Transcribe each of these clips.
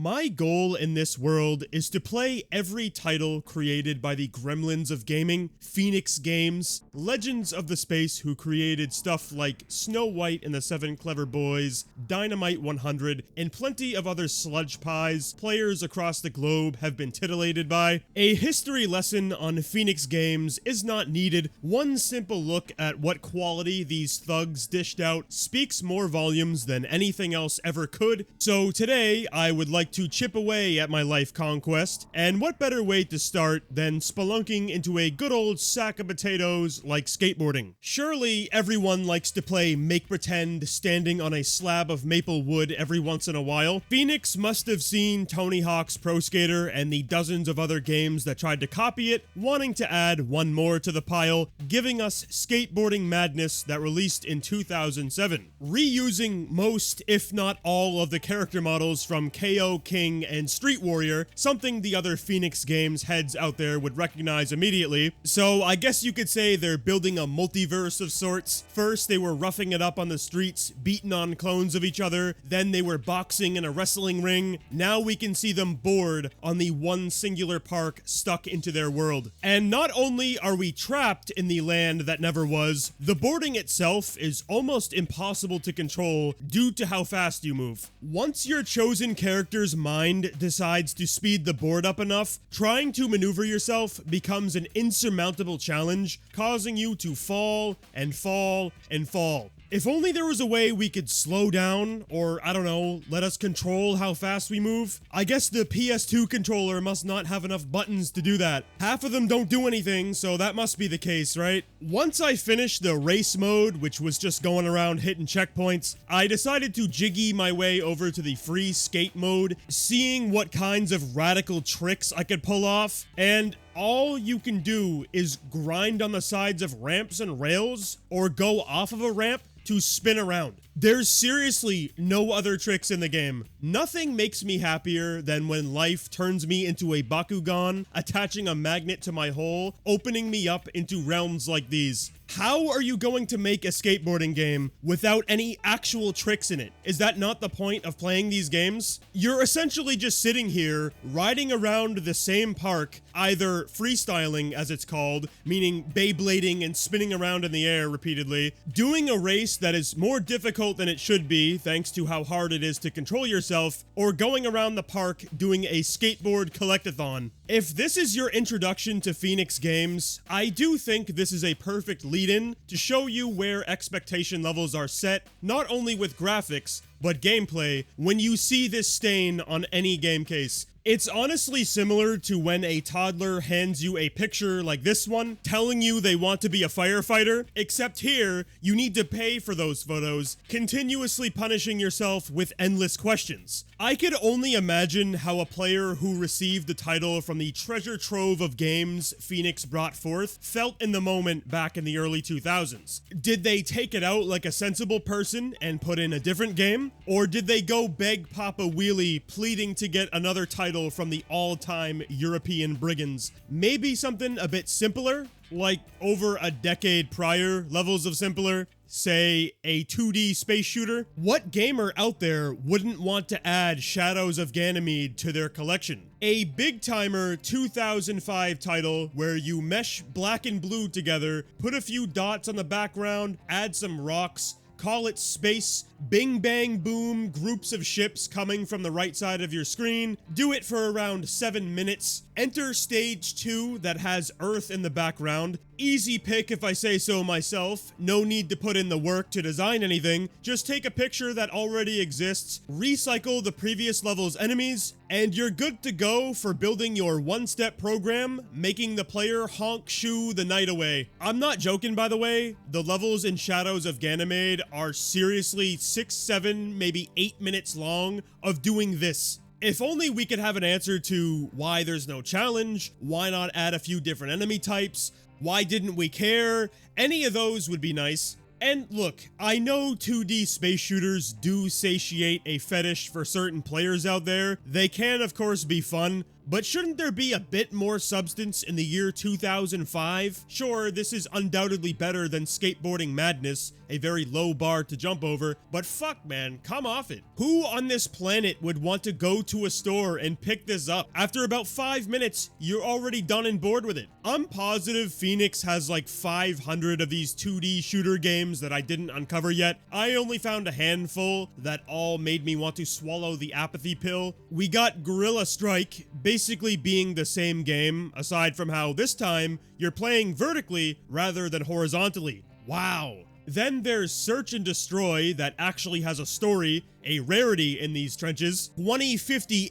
My goal in this world is to play every title created by the gremlins of gaming, Phoenix Games, legends of the space who created stuff like Snow White and the Seven Clever Boys, Dynamite 100, and plenty of other sludge pies players across the globe have been titillated by. A history lesson on Phoenix Games is not needed. One simple look at what quality these thugs dished out speaks more volumes than anything else ever could. So today, I would like to chip away at my life conquest, and what better way to start than spelunking into a good old sack of potatoes like skateboarding. Surely everyone likes to play make-pretend standing on a slab of maple wood every once in a while. Phoenix must have seen Tony Hawk's Pro Skater and the dozens of other games that tried to copy it, wanting to add one more to the pile, giving us Skateboarding Madness that released in 2007. Reusing most, if not all, of the character models from KO, King, and Street Warrior, something the other Phoenix Games heads out there would recognize immediately. So I guess you could say they're building a multiverse of sorts. First, they were roughing it up on the streets, beating on clones of each other. Then they were boxing in a wrestling ring. Now we can see them bored on the one singular park stuck into their world. And not only are we trapped in the land that never was, the boarding itself is almost impossible to control due to how fast you move. Once your chosen character's mind decides to speed the board up enough, trying to maneuver yourself becomes an insurmountable challenge, causing you to fall and fall and fall. If only there was a way we could slow down, or I don't know, let us control how fast we move. I guess the PS2 controller must not have enough buttons to do that. Half of them don't do anything, so that must be the case, right? Once I finished the race mode, which was just going around hitting checkpoints, I decided to jiggy my way over to the free skate mode, seeing what kinds of radical tricks I could pull off, and all you can do is grind on the sides of ramps and rails, or go off of a ramp to spin around. There's seriously no other tricks in the game. Nothing makes me happier than when life turns me into a Bakugan, attaching a magnet to my hole, opening me up into realms like these. How are you going to make a skateboarding game without any actual tricks in it? Is that not the point of playing these games? You're essentially just sitting here, riding around the same park, either freestyling as it's called, meaning Beyblading and spinning around in the air repeatedly, doing a race that is more difficult than it should be thanks to how hard it is to control yourself, or going around the park doing a skateboard collectathon. If this is your introduction to Phoenix Games, I do think this is a perfect lead-in to show you where expectation levels are set, not only with graphics, but gameplay, when you see this stain on any game case. It's honestly similar to when a toddler hands you a picture like this one, telling you they want to be a firefighter, except here, you need to pay for those photos, continuously punishing yourself with endless questions. I could only imagine how a player who received the title from the treasure trove of games Phoenix brought forth felt in the moment back in the early 2000s. Did they take it out like a sensible person and put in a different game? Or did they go beg Papa Wheelie pleading to get another title from the all-time European brigands? Maybe something a bit simpler, like over a decade prior levels of simpler? Say, a 2D space shooter? What gamer out there wouldn't want to add Shadows of Ganymede to their collection? A big-timer 2005 title where you mesh black and blue together, put a few dots on the background, add some rocks, call it space, bing bang boom, groups of ships coming from the right side of your screen, do it for around 7 minutes, enter stage 2 that has Earth in the background, easy pick if I say so myself, no need to put in the work to design anything, just take a picture that already exists, recycle the previous level's enemies, and you're good to go for building your one-step program, making the player honk shoe the night away. I'm not joking, by the way. The levels in Shadows of Ganymede are seriously 6, 7, maybe 8 minutes long of doing this. If only we could have an answer to why there's no challenge, why not add a few different enemy types, why didn't we care, any of those would be nice. And look, I know 2D space shooters do satiate a fetish for certain players out there. They can, of course, be fun, But shouldn't there be a bit more substance in the year 2005? Sure, this is undoubtedly better than Skateboarding Madness, a very low bar to jump over, but fuck man, come off it. Who on this planet would want to go to a store and pick this up? After about 5 minutes, you're already done and bored with it. I'm positive Phoenix has like 500 of these 2D shooter games that I didn't uncover yet. I only found a handful that all made me want to swallow the apathy pill. We got Gorilla Strike basically being the same game, aside from how this time you're playing vertically rather than horizontally. Wow. Then there's Search and Destroy that actually has a story, a rarity in these trenches. 2050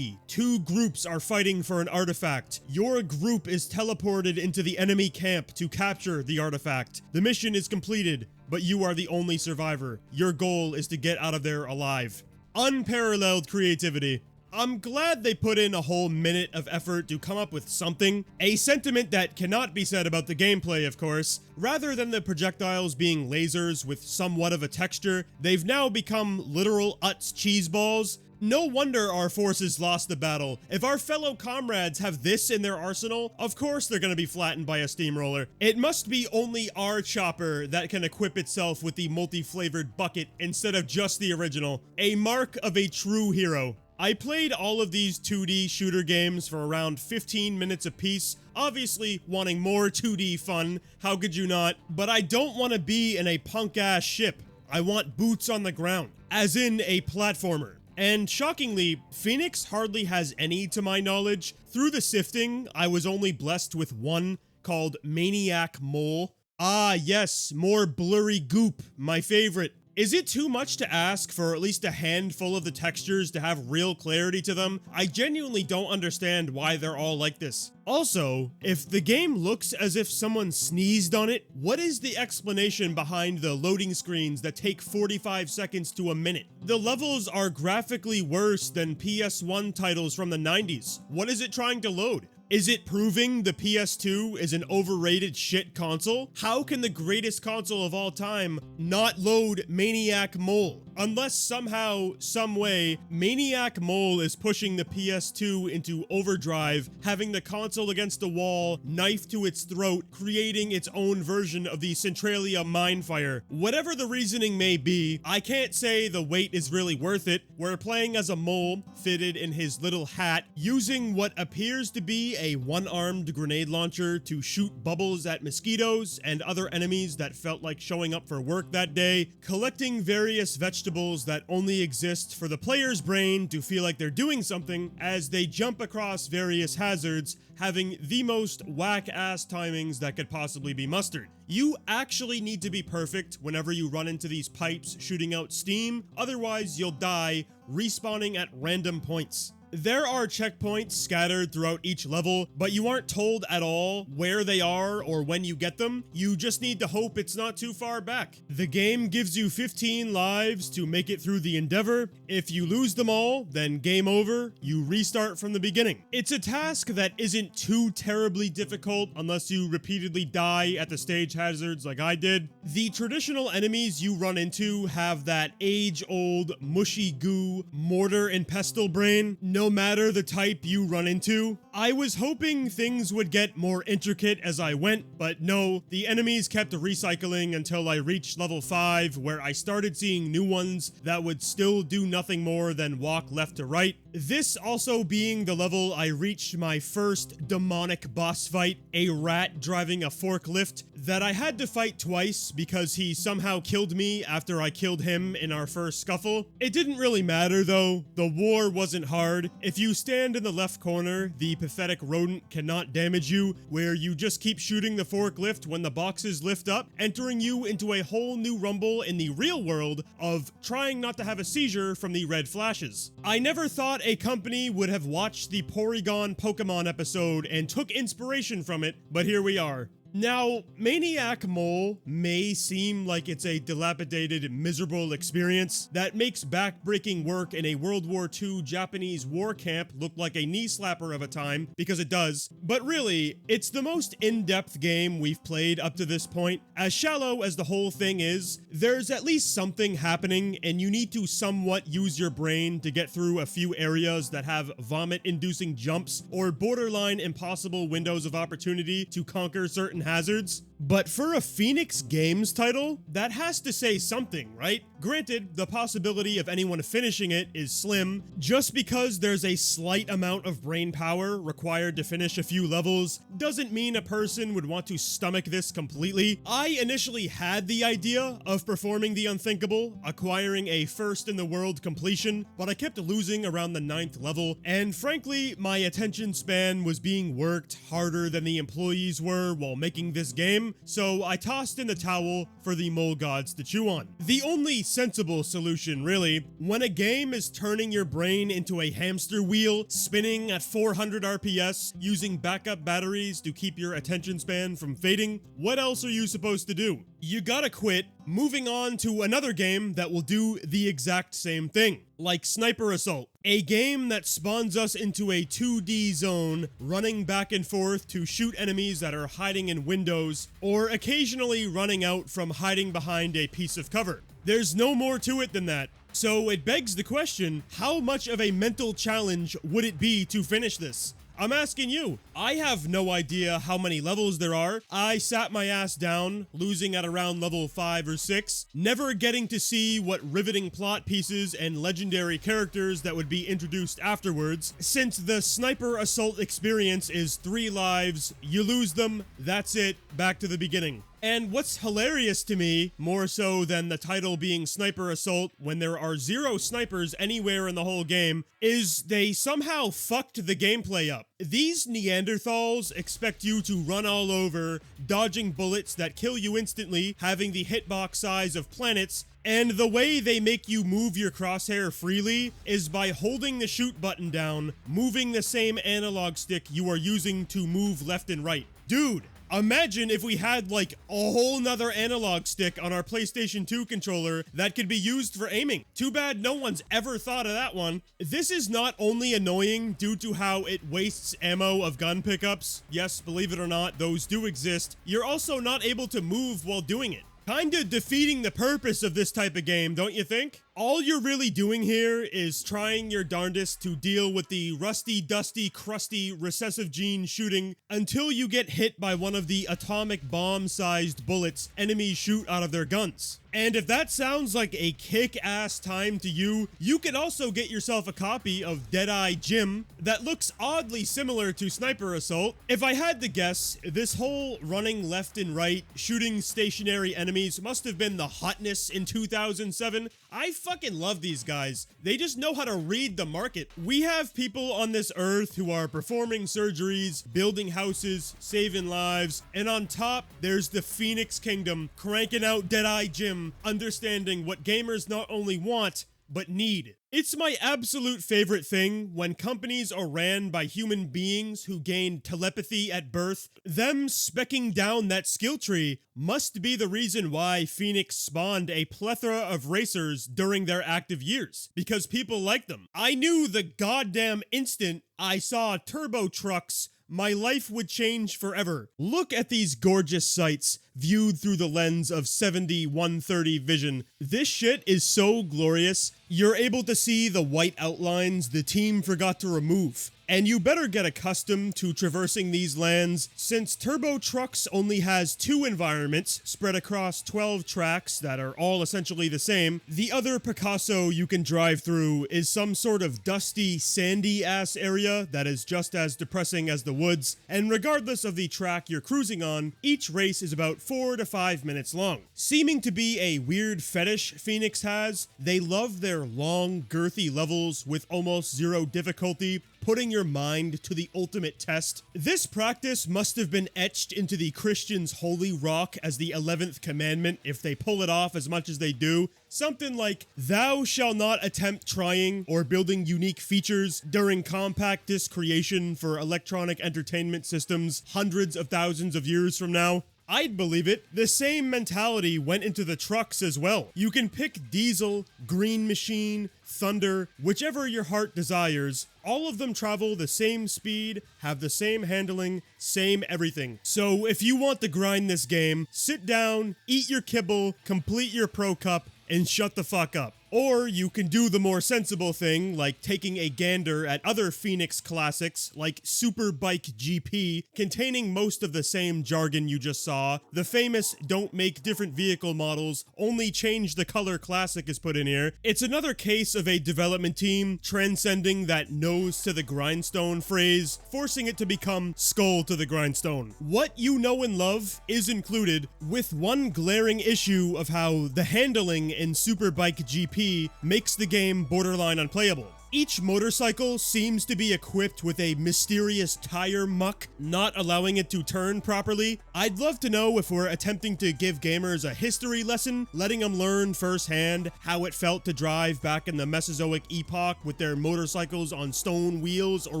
AD, two groups are fighting for an artifact. Your group is teleported into the enemy camp to capture the artifact. The mission is completed, but you are the only survivor. Your goal is to get out of there alive. Unparalleled creativity. I'm glad they put in a whole minute of effort to come up with something. A sentiment that cannot be said about the gameplay, of course. Rather than the projectiles being lasers with somewhat of a texture, they've now become literal Utz cheese balls. No wonder our forces lost the battle. If our fellow comrades have this in their arsenal, of course they're gonna be flattened by a steamroller. It must be only our chopper that can equip itself with the multi-flavored bucket instead of just the original. A mark of a true hero. I played all of these 2D shooter games for around 15 minutes apiece, obviously wanting more 2D fun, how could you not? But I don't want to be in a punk-ass ship. I want boots on the ground, as in a platformer. And shockingly, Phoenix hardly has any to my knowledge. Through the sifting, I was only blessed with one, called Maniac Mole. Ah yes, more blurry goop, my favorite. Is it too much to ask for at least a handful of the textures to have real clarity to them? I genuinely don't understand why they're all like this. Also, if the game looks as if someone sneezed on it, what is the explanation behind the loading screens that take 45 seconds to a minute? The levels are graphically worse than PS1 titles from the 90s. What is it trying to load? Is it proving the PS2 is an overrated shit console? How can the greatest console of all time not load Maniac Mole? Unless somehow, someway, Maniac Mole is pushing the PS2 into overdrive, having the console against the wall, knife to its throat, creating its own version of the Centralia Mindfire. Whatever the reasoning may be, I can't say the wait is really worth it. We're playing as a mole, fitted in his little hat, using what appears to be a one-armed grenade launcher to shoot bubbles at mosquitoes and other enemies that felt like showing up for work that day, collecting various vegetables that only exist for the player's brain to feel like they're doing something as they jump across various hazards, having the most whack-ass timings that could possibly be mustered. You actually need to be perfect whenever you run into these pipes shooting out steam, otherwise you'll die, respawning at random points. There are checkpoints scattered throughout each level, but you aren't told at all where they are or when you get them. You just need to hope it's not too far back. The game gives you 15 lives to make it through the endeavor. If you lose them all, then game over, you restart from the beginning. It's a task that isn't too terribly difficult unless you repeatedly die at the stage hazards like I did. The traditional enemies you run into have that age-old mushy goo mortar and pestle brain. No matter the type you run into. I was hoping things would get more intricate as I went, but no, the enemies kept recycling until I reached level 5, where I started seeing new ones that would still do nothing more than walk left to right. This also being the level I reached my first demonic boss fight, a rat driving a forklift that I had to fight twice because he somehow killed me after I killed him in our first scuffle. It didn't really matter though, the war wasn't hard. If you stand in the left corner, the pathetic rodent cannot damage you, where you just keep shooting the forklift when the boxes lift up, entering you into a whole new rumble in the real world of trying not to have a seizure from the red flashes. I never thought a company would have watched the Porygon Pokemon episode and took inspiration from it, but here we are. Now, Maniac Mole may seem like it's a dilapidated, miserable experience that makes backbreaking work in a World War II Japanese war camp look like a knee slapper of a time, because it does, but really, it's the most in-depth game we've played up to this point. As shallow as the whole thing is, there's at least something happening, and you need to somewhat use your brain to get through a few areas that have vomit-inducing jumps or borderline impossible windows of opportunity to conquer certain hazards. But for a Phoenix Games title, that has to say something, right? Granted, the possibility of anyone finishing it is slim. Just because there's a slight amount of brain power required to finish a few levels doesn't mean a person would want to stomach this completely. I initially had the idea of performing the unthinkable, acquiring a first-in-the-world completion, but I kept losing around the 9th level, and frankly, my attention span was being worked harder than the employees were while making this game, so I tossed in the towel for the mole gods to chew on. The only sensible solution, really, when a game is turning your brain into a hamster wheel, spinning at 400 RPS, using backup batteries to keep your attention span from fading, what else are you supposed to do? You gotta quit, moving on to another game that will do the exact same thing, like Sniper Assault, a game that spawns us into a 2D zone, running back and forth to shoot enemies that are hiding in windows, or occasionally running out from hiding behind a piece of cover. There's no more to it than that. So it begs the question, how much of a mental challenge would it be to finish this? I'm asking you. I have no idea how many levels there are. I sat my ass down, losing at around level 5 or 6, never getting to see what riveting plot pieces and legendary characters that would be introduced afterwards. Since the Sniper Assault experience is 3 lives, you lose them, that's it, back to the beginning. And what's hilarious to me, more so than the title being Sniper Assault when there are 0 snipers anywhere in the whole game, is they somehow fucked the gameplay up. These Neanderthals expect you to run all over, dodging bullets that kill you instantly, having the hitbox size of planets, and the way they make you move your crosshair freely is by holding the shoot button down, moving the same analog stick you are using to move left and right. Dude, imagine if we had like a whole nother analog stick on our PlayStation 2 controller that could be used for aiming. Too bad no one's ever thought of that one. This is not only annoying due to how it wastes ammo of gun pickups. Yes, believe it or not, those do exist. You're also not able to move while doing it. Kinda defeating the purpose of this type of game, don't you think? All you're really doing here is trying your darndest to deal with the rusty, dusty, crusty, recessive gene shooting until you get hit by one of the atomic bomb-sized bullets enemies shoot out of their guns. And if that sounds like a kick-ass time to you, you could also get yourself a copy of Deadeye Jim that looks oddly similar to Sniper Assault. If I had to guess, this whole running left and right, shooting stationary enemies must have been the hotness in 2007. I fucking love these guys. They just know how to read the market. We have people on this earth who are performing surgeries, building houses, saving lives, and on top, there's the Phoenix Kingdom cranking out Deadeye Jim, understanding what gamers not only want, but need. It's my absolute favorite thing when companies are ran by human beings who gain telepathy at birth. Them specking down that skill tree must be the reason why Phoenix spawned a plethora of racers during their active years, because people like them. I knew the goddamn instant I saw turbo trucks, my life would change forever. Look at these gorgeous sights viewed through the lens of 70-130 vision. This shit is so glorious. You're able to see the white outlines the team forgot to remove. And you better get accustomed to traversing these lands, since Turbo Trucks only has 2 environments spread across 12 tracks that are all essentially the same. The other Picasso you can drive through is some sort of dusty, sandy-ass area that is just as depressing as the woods. And regardless of the track you're cruising on, each race is about about 4 to 5 minutes long. Seeming to be a weird fetish Phoenix has, they love their long, girthy levels with almost zero difficulty, putting your mind to the ultimate test. This practice must have been etched into the Christians' holy rock as the 11th commandment if they pull it off as much as they do. Something like, "Thou shalt not attempt trying or building unique features during compact disc creation for electronic entertainment systems hundreds of thousands of years from now." I'd believe it. The same mentality went into the trucks as well. You can pick Diesel, Green Machine, Thunder, whichever your heart desires. All of them travel the same speed, have the same handling, same everything. So if you want to grind this game, sit down, eat your kibble, complete your Pro Cup, and shut the fuck up. Or you can do the more sensible thing, like taking a gander at other Phoenix classics, like Superbike GP, containing most of the same jargon you just saw. The famous "don't make different vehicle models, only change the color" classic is put in here. It's another case of a development team transcending that nose to the grindstone phrase, forcing it to become skull to the grindstone. What you know and love is included, with one glaring issue of how the handling in Superbike GP makes the game borderline unplayable. Each motorcycle seems to be equipped with a mysterious tire muck, not allowing it to turn properly. I'd love to know if we're attempting to give gamers a history lesson, letting them learn firsthand how it felt to drive back in the Mesozoic epoch with their motorcycles on stone wheels or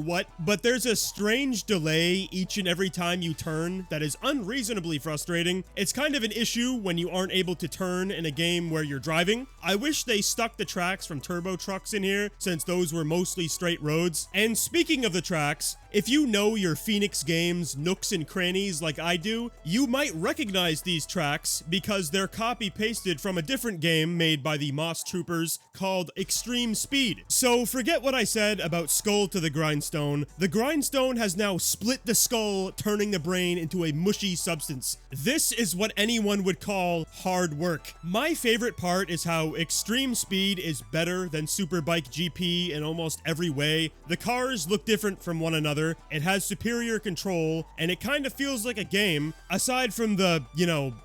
what. But there's a strange delay each and every time you turn that is unreasonably frustrating. It's kind of an issue when you aren't able to turn in a game where you're driving. I wish they stuck the tracks from turbo trucks in here, since those were mostly straight roads. And speaking of the tracks, if you know your Phoenix games nooks and crannies like I do, you might recognize these tracks because they're copy-pasted from a different game made by the Moss Troopers called Extreme Speed. So forget what I said about skull to the grindstone. The grindstone has now split the skull, turning the brain into a mushy substance. This is what anyone would call hard work. My favorite part is how Extreme Speed is better than Superbike GP in almost every way. The cars look different from one another. It has superior control, and it kind of feels like a game, aside from the,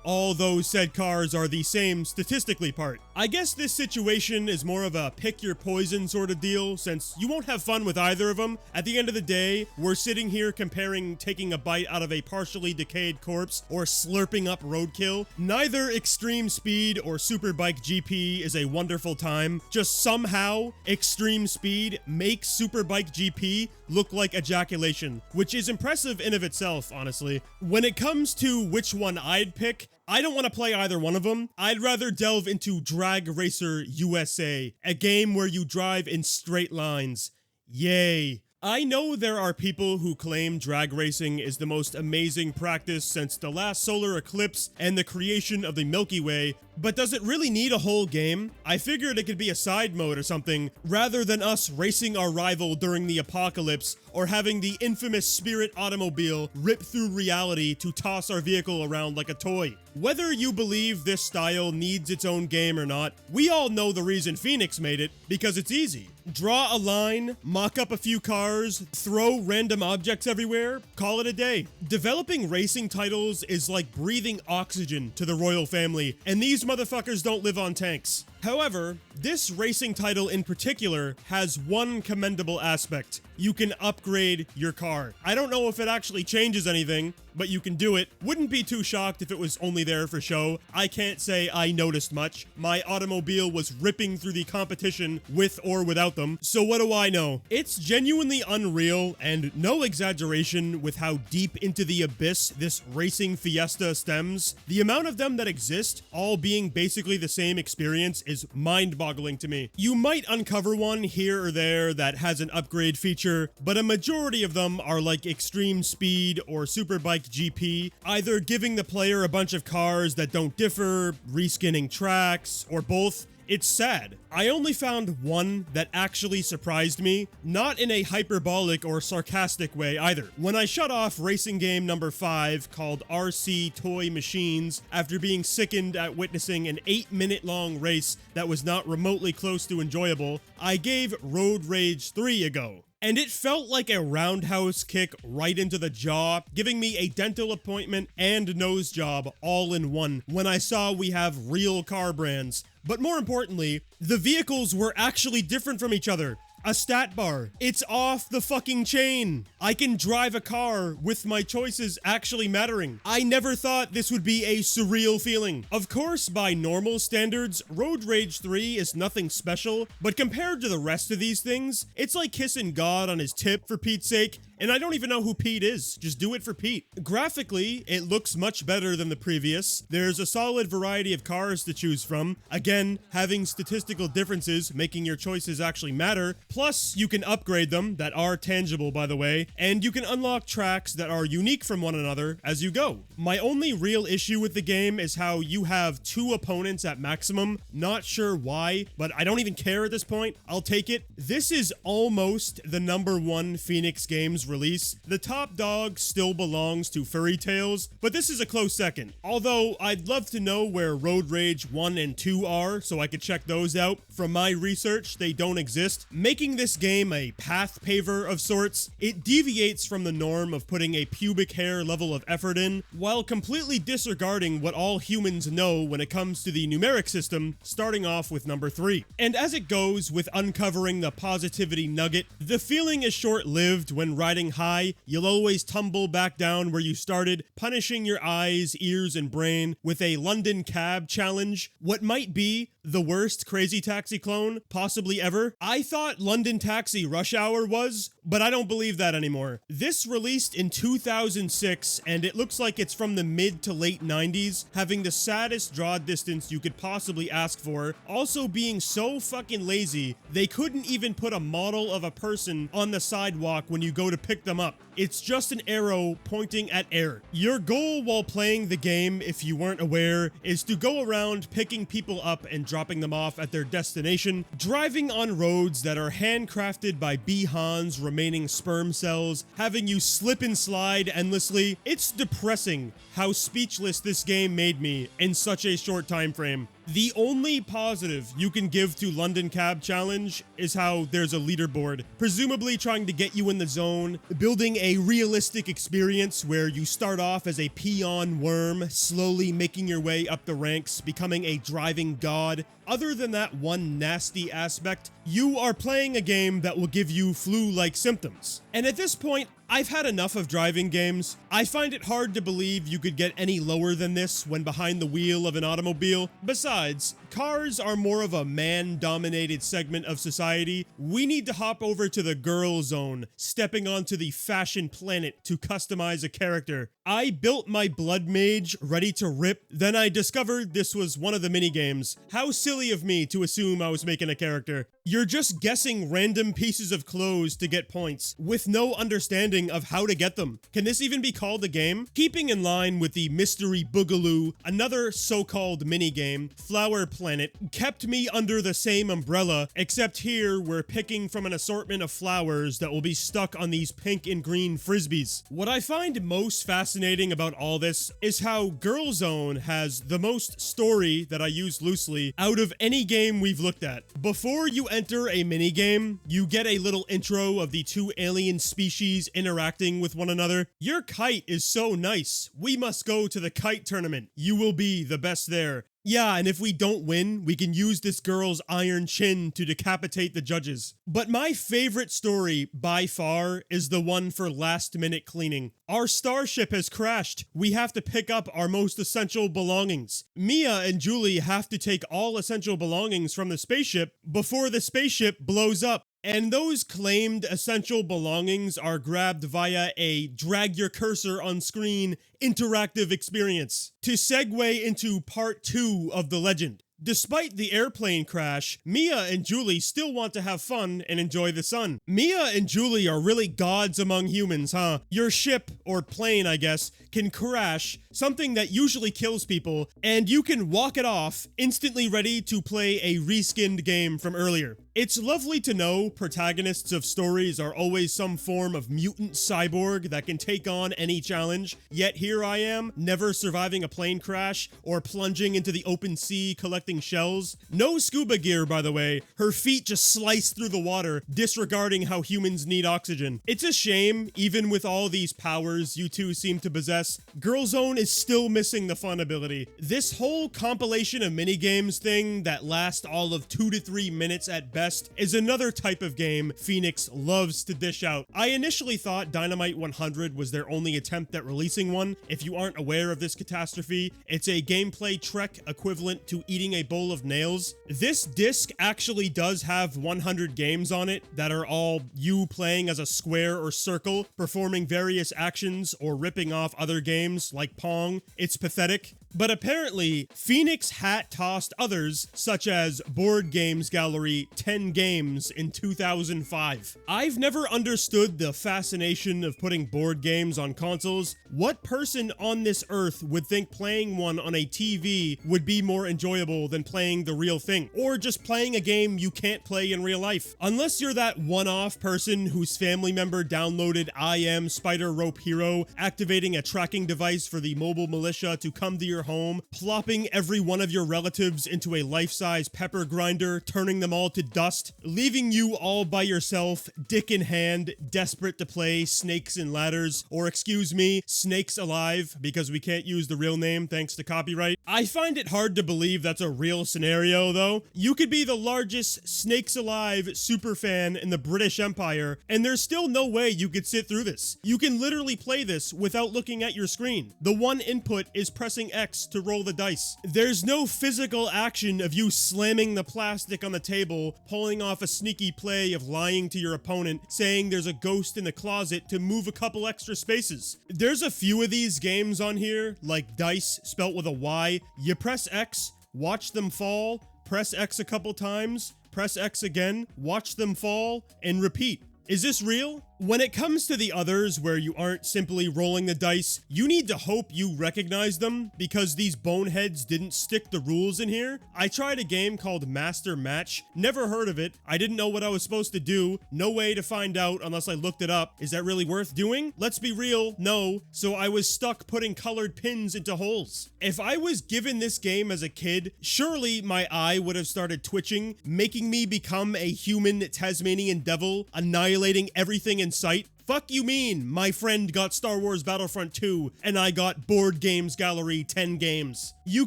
all those said cars are the same statistically part. I guess this situation is more of a pick your poison sort of deal, since you won't have fun with either of them. At the end of the day, we're sitting here comparing taking a bite out of a partially decayed corpse or slurping up roadkill. Neither Extreme Speed or Superbike GP is a wonderful time. Just somehow, Extreme Speed makes Superbike GP look like ejaculation, which is impressive in of itself, honestly. When it comes to which one I'd pick, I don't want to play either one of them. I'd rather delve into Drag Racer USA, a game where you drive in straight lines. Yay. I know there are people who claim drag racing is the most amazing practice since the last solar eclipse and the creation of the Milky Way, but does it really need a whole game? I figured it could be a side mode or something, rather than us racing our rival during the apocalypse or having the infamous Spirit automobile rip through reality to toss our vehicle around like a toy. Whether you believe this style needs its own game or not, we all know the reason Phoenix made it, because it's easy. Draw a line, mock up a few cars, throw random objects everywhere, call it a day. Developing racing titles is like breathing oxygen to the royal family, and these motherfuckers don't live on tanks. However, this racing title in particular has one commendable aspect. You can upgrade your car. I don't know if it actually changes anything, but you can do it. Wouldn't be too shocked if it was only there for show. I can't say I noticed much. My automobile was ripping through the competition with or without them, so what do I know? It's genuinely unreal and no exaggeration with how deep into the abyss this racing fiesta stems. The amount of them that exist, all being basically the same experience, is mind-boggling to me. You might uncover one here or there that has an upgrade feature, but a majority of them are like Extreme Speed or Superbike GP, either giving the player a bunch of cars that don't differ, reskinning tracks, or both. It's sad. I only found one that actually surprised me, not in a hyperbolic or sarcastic way either. When I shut off racing game number 5 called RC Toy Machines after being sickened at witnessing an 8-minute long race that was not remotely close to enjoyable, I gave Road Rage 3 a go. and it felt like a roundhouse kick right into the jaw, giving me a dental appointment and nose job all in one when I saw we have real car brands. But more importantly, the vehicles were actually different from each other. A stat bar. It's off the fucking chain. I can drive a car with my choices actually mattering. I never thought this would be a surreal feeling. Of course, by normal standards, Road Rage 3 is nothing special, but compared to the rest of these things, it's like kissing God on his tip, for Pete's sake. And I don't even know who Pete is. Just do it for Pete. Graphically, it looks much better than the previous. There's a solid variety of cars to choose from. Again, having statistical differences, making your choices actually matter. Plus, you can upgrade them, that are tangible by the way, and you can unlock tracks that are unique from one another as you go. My only real issue with the game is how you have 2 opponents at maximum. Not sure why, but I don't even care at this point. I'll take it. This is almost the #1 Phoenix Games release. The top dog still belongs to Furry Tales, but this is a close second. Although, I'd love to know where Road Rage 1 and 2 are, so I could check those out. From my research, they don't exist. Making this game a path paver of sorts, it deviates from the norm of putting a pubic hair level of effort in, while completely disregarding what all humans know when it comes to the numeric system, starting off with number 3. And as it goes with uncovering the positivity nugget, the feeling is short-lived when riding high. You'll always tumble back down where you started, punishing your eyes, ears, and brain with a London cab challenge, what might be the worst Crazy Taxi clone possibly ever. I thought London Taxi Rush Hour was, but I don't believe that anymore. This released in 2006, and it looks like it's from the mid to late 90s, having the saddest draw distance you could possibly ask for, also being so fucking lazy, they couldn't even put a model of a person on the sidewalk when you go to pick them up. It's just an arrow pointing at air. Your goal while playing the game, if you weren't aware, is to go around picking people up and dropping them off at their destination, driving on roads that are handcrafted by Bihan's remaining sperm cells, having you slip and slide endlessly. It's depressing how speechless this game made me in such a short time frame. The only positive you can give to London Cab Challenge is how there's a leaderboard, presumably trying to get you in the zone, building a realistic experience where you start off as a peon worm, slowly making your way up the ranks, becoming a driving god. Other than that one nasty aspect, you are playing a game that will give you flu-like symptoms. And at this point, I've had enough of driving games. I find it hard to believe you could get any lower than this when behind the wheel of an automobile. Besides, cars are more of a man-dominated segment of society. We need to hop over to the girl zone, stepping onto the fashion planet to customize a character. I built my blood mage ready to rip, then I discovered this was one of the minigames. How silly of me to assume I was making a character. You're just guessing random pieces of clothes to get points, with no understanding of how to get them. Can this even be called a game? Keeping in line with the Mystery Boogaloo, another so-called minigame, Flower Planet, kept me under the same umbrella, except here we're picking from an assortment of flowers that will be stuck on these pink and green frisbees. What I find most fascinating about all this is how Girl Zone has the most story, that I use loosely, out of any game we've looked at. Before you enter a minigame, you get a little intro of the 2 alien species interacting with one another. Your kite is so nice. We must go to the kite tournament. You will be the best there. Yeah, and if we don't win, we can use this girl's iron chin to decapitate the judges. But my favorite story, by far, is the one for last-minute cleaning. Our starship has crashed. We have to pick up our most essential belongings. Mia and Julie have to take all essential belongings from the spaceship before the spaceship blows up. And those claimed essential belongings are grabbed via a drag your cursor on screen interactive experience. To segue into part 2 of the legend. Despite the airplane crash, Mia and Julie still want to have fun and enjoy the sun. Mia and Julie are really gods among humans, huh? Your ship, or plane I guess, can crash, something that usually kills people, and you can walk it off, instantly ready to play a reskinned game from earlier. It's lovely to know protagonists of stories are always some form of mutant cyborg that can take on any challenge, yet here I am, never surviving a plane crash or plunging into the open sea collecting shells. No scuba gear, by the way. Her feet just slice through the water, disregarding how humans need oxygen. It's a shame, even with all these powers you two seem to possess, Girlzone is still missing the fun ability. This whole compilation of minigames thing that last all of 2 to 3 minutes at best is another type of game Phoenix loves to dish out. I initially thought Dynamite 100 was their only attempt at releasing one. If you aren't aware of this catastrophe, it's a gameplay trek equivalent to eating a bowl of nails. This disc actually does have 100 games on it that are all you playing as a square or circle, performing various actions or ripping off other games like Pong. It's pathetic. But apparently, Phoenix hat-tossed others, such as Board Games Gallery 10 Games in 2005. I've never understood the fascination of putting board games on consoles. What person on this earth would think playing one on a TV would be more enjoyable than playing the real thing? Or just playing a game you can't play in real life? Unless you're that one-off person whose family member downloaded I Am Spider Rope Hero, activating a tracking device for the mobile militia to come to your home, plopping every one of your relatives into a life-size pepper grinder, turning them all to dust, leaving you all by yourself, dick in hand, desperate to play Snakes and Ladders, or excuse me, Snakes Alive, because we can't use the real name thanks to copyright. I find it hard to believe that's a real scenario, though. You could be the largest Snakes Alive superfan in the British Empire, and there's still no way you could sit through this. You can literally play this without looking at your screen. The one input is pressing X to roll the dice. There's no physical action of you slamming the plastic on the table, pulling off a sneaky play of lying to your opponent, saying there's a ghost in the closet to move a couple extra spaces. There's a few of these games on here, like Dice, spelt with a Y. You press X, watch them fall, press X a couple times, press X again, watch them fall, and repeat. Is this real? When it comes to the others where you aren't simply rolling the dice, you need to hope you recognize them because these boneheads didn't stick the rules in here. I tried a game called Master Match, never heard of it, I didn't know what I was supposed to do, no way to find out unless I looked it up. Is that really worth doing? Let's be real, no, so I was stuck putting colored pins into holes. If I was given this game as a kid, surely my eye would have started twitching, making me become a human Tasmanian devil, annihilating everything in sight. Fuck you mean, my friend got Star Wars Battlefront 2, and I got Board Games Gallery 10 games. You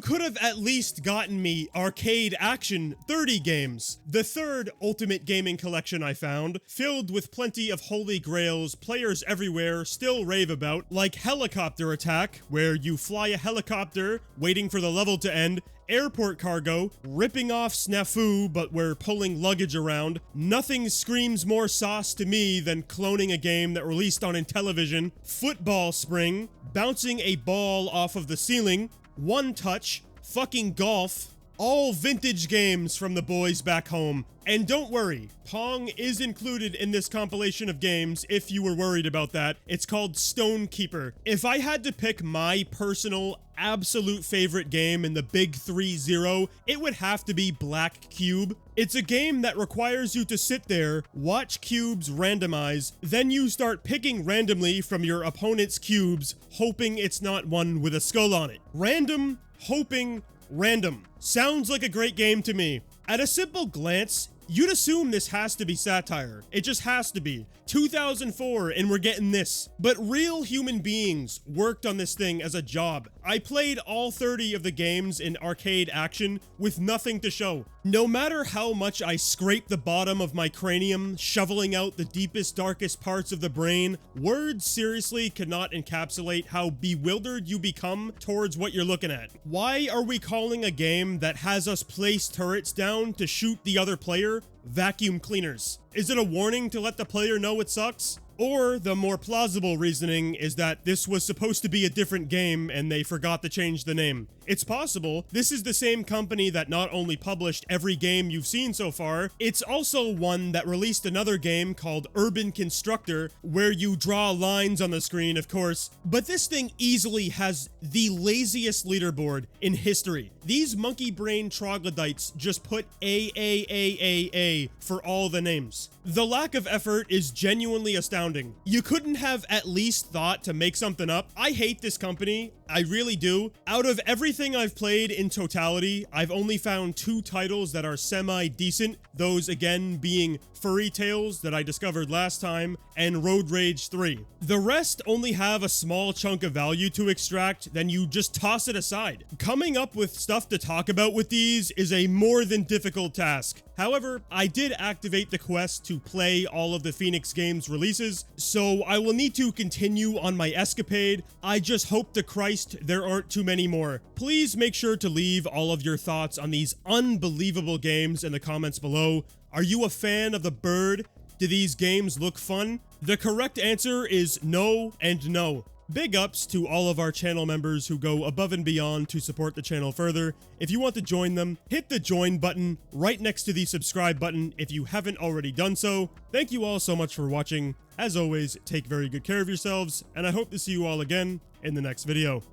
could have at least gotten me Arcade Action 30 games, the third Ultimate Gaming Collection I found, filled with plenty of holy grails players everywhere still rave about, like Helicopter Attack, where you fly a helicopter, waiting for the level to end, Airport Cargo, ripping off Snafu but we're pulling luggage around. Nothing screams more sauce to me than cloning a game that released on Intellivision, Football Spring, bouncing a ball off of the ceiling, One Touch, fucking golf, all vintage games from the boys back home. And don't worry, Pong is included in this compilation of games if you were worried about that. It's called Stonekeeper. If I had to pick my personal absolute favorite game in the big 3-0, it would have to be Black Cube. It's a game that requires you to sit there, watch cubes randomize, then you start picking randomly from your opponent's cubes, hoping it's not one with a skull on it. Random, hoping, random. Sounds like a great game to me. At a simple glance, you'd assume this has to be satire. It just has to be. 2004 and we're getting this. But real human beings worked on this thing as a job. I played all 30 of the games in Arcade Action with nothing to show. No matter how much I scrape the bottom of my cranium, shoveling out the deepest, darkest parts of the brain, words seriously cannot encapsulate how bewildered you become towards what you're looking at. Why are we calling a game that has us place turrets down to shoot the other player vacuum cleaners? Is it a warning to let the player know it sucks? Or the more plausible reasoning is that this was supposed to be a different game and they forgot to change the name. It's possible this is the same company that not only published every game you've seen so far, it's also one that released another game called Urban Constructor, where you draw lines on the screen, of course, but this thing easily has the laziest leaderboard in history. These monkey brain troglodytes just put A for all the names. The lack of effort is genuinely astounding. You couldn't have at least thought to make something up. I hate this company. I really do. Out of everything I've played in totality, I've only found 2 titles that are semi-decent. Those again being Furry Tales that I discovered last time and Road Rage 3. The rest only have a small chunk of value to extract, then you just toss it aside. Coming up with stuff to talk about with these is a more than difficult task. However, I did activate the quest to play all of the Phoenix Games releases, so I will need to continue on my escapade. I just hope to Christ there aren't too many more. Please make sure to leave all of your thoughts on these unbelievable games in the comments below. Are you a fan of the bird? Do these games look fun? The correct answer is no and no. Big ups to all of our channel members who go above and beyond to support the channel further. If you want to join them, hit the join button right next to the subscribe button if you haven't already done so. Thank you all so much for watching. As always, take very good care of yourselves, and I hope to see you all again in the next video.